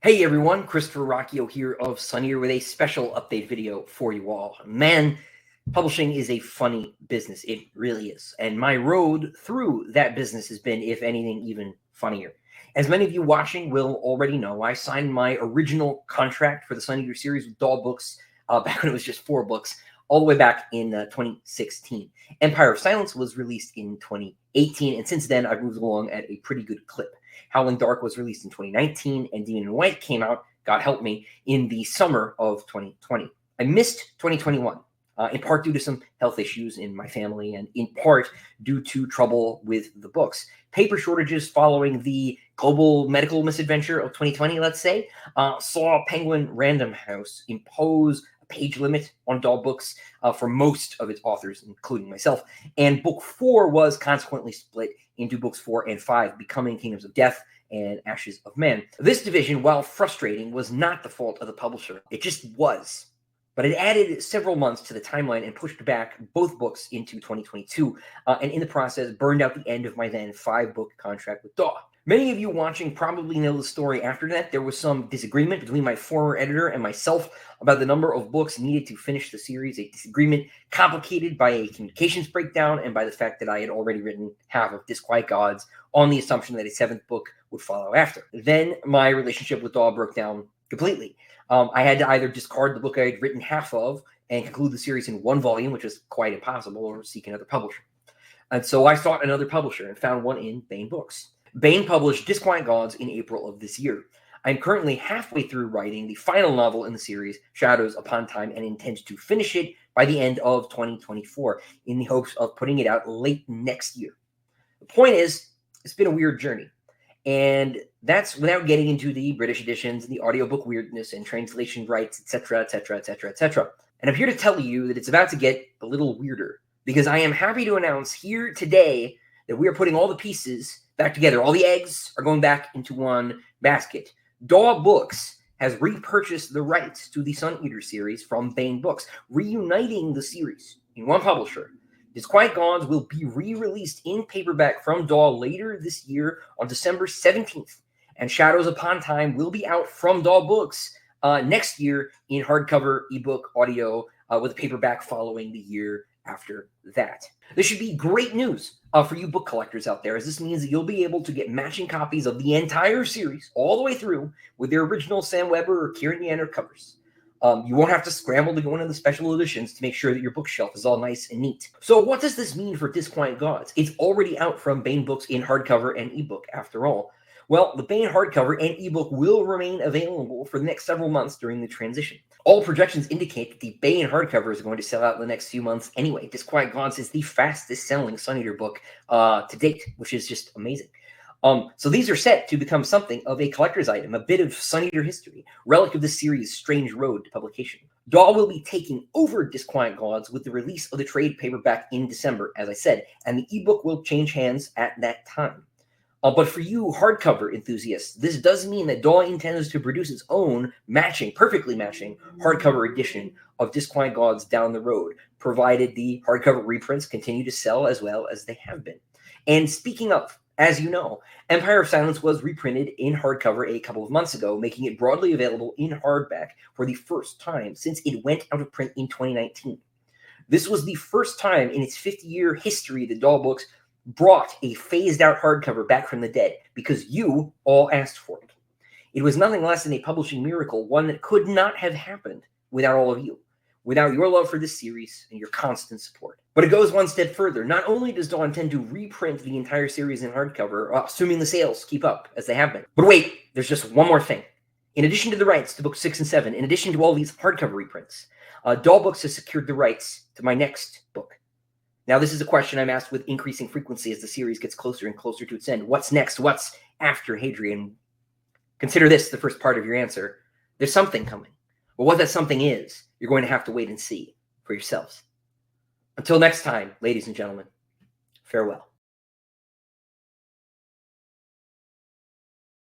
Hey everyone, Christopher Ruocchio here of Sunnier with a special update video for you all. Man, publishing is a funny business. It really is. And my road through that business has been, if anything, even funnier. As many of you watching will already know, I signed my original contract for the Sunnier series with DAW Books back when it was just 4 books, all the way back in 2016. Empire of Silence was released in 2018, and since then I've moved along at a pretty good clip. Howling Dark was released in 2019, and Demon in White came out, God help me, in the summer of 2020. I missed 2021, in part due to some health issues in my family, and in part due to trouble with the books. Paper shortages following the global medical misadventure of 2020, let's say, saw Penguin Random House impose a page limit on DAW Books for most of its authors, including myself, and book 4 was consequently split into books 4 and 5, becoming Kingdoms of Death and Ashes of Men. This division, while frustrating, was not the fault of the publisher. It just was. But it added several months to the timeline and pushed back both books into 2022, and in the process burned out the end of my then 5-book contract with DAW. Many of you watching probably know the story after that. There was some disagreement between my former editor and myself about the number of books needed to finish the series, a disagreement complicated by a communications breakdown and by the fact that I had already written half of Disquiet Gods on the assumption that a 7th book would follow after. Then my relationship with DAW broke down completely. I had to either discard the book I had written half of and conclude the series in 1 volume, which was quite impossible, or seek another publisher. And so I sought another publisher and found one in Baen Books. Baen published Disquiet Gods in April of this year. I'm currently halfway through writing the final novel in the series, Shadows Upon Time, and intend to finish it by the end of 2024 in the hopes of putting it out late next year. The point is, it's been a weird journey. And that's without getting into the British editions and the audiobook weirdness and translation rights, etc., etc., etc., etc. And I'm here to tell you that it's about to get a little weirder, because I am happy to announce here today that we are putting all the pieces back together. All the eggs are going back into one basket. DAW Books has repurchased the rights to the Sun Eater series from Baen Books, reuniting the series in one publisher. Disquiet Gods will be re-released in paperback from DAW later this year on December 17th, and Shadows Upon Time will be out from DAW Books next year in hardcover, ebook, audio, with a paperback following the year after that. This should be great news for you book collectors out there, as this means that you'll be able to get matching copies of the entire series all the way through with their original Sam Weber or Kieran Yanner covers. You won't have to scramble to go into the special editions to make sure that your bookshelf is all nice and neat. So what does this mean for Disquiet Gods? It's already out from Baen Books in hardcover and ebook, after all. Well, the Baen hardcover and ebook will remain available for the next several months during the transition. All projections indicate that the Baen hardcover is going to sell out in the next few months anyway. Disquiet Gods is the fastest-selling Sun Eater book to date, which is just amazing. So these are set to become something of a collector's item, a bit of Sun Eater history, relic of the series' strange road to publication. DAW will be taking over Disquiet Gods with the release of the trade paperback in December, as I said, and the ebook will change hands at that time. But for you hardcover enthusiasts, this does mean that DAW intends to produce its own perfectly matching hardcover edition of Disquiet Gods down the road, provided the hardcover reprints continue to sell as well as they have been. And speaking of, as you know, Empire of Silence was reprinted in hardcover a couple of months ago, making it broadly available in hardback for the first time since it went out of print in 2019. This was the first time in its 50-year history that DAW Books brought a phased-out hardcover back from the dead, because you all asked for it. It was nothing less than a publishing miracle, one that could not have happened without all of you, without your love for this series and your constant support. But it goes one step further. Not only does DAW intend to reprint the entire series in hardcover, assuming the sales keep up, as they have been. But wait, there's just one more thing. In addition to the rights to books 6 and 7, in addition to all these hardcover reprints, DAW Books has secured the rights to my next book. Now, this is a question I'm asked with increasing frequency as the series gets closer and closer to its end. What's next? What's after Hadrian? Consider this the first part of your answer. There's something coming. But what that something is, you're going to have to wait and see for yourselves. Until next time, ladies and gentlemen, farewell.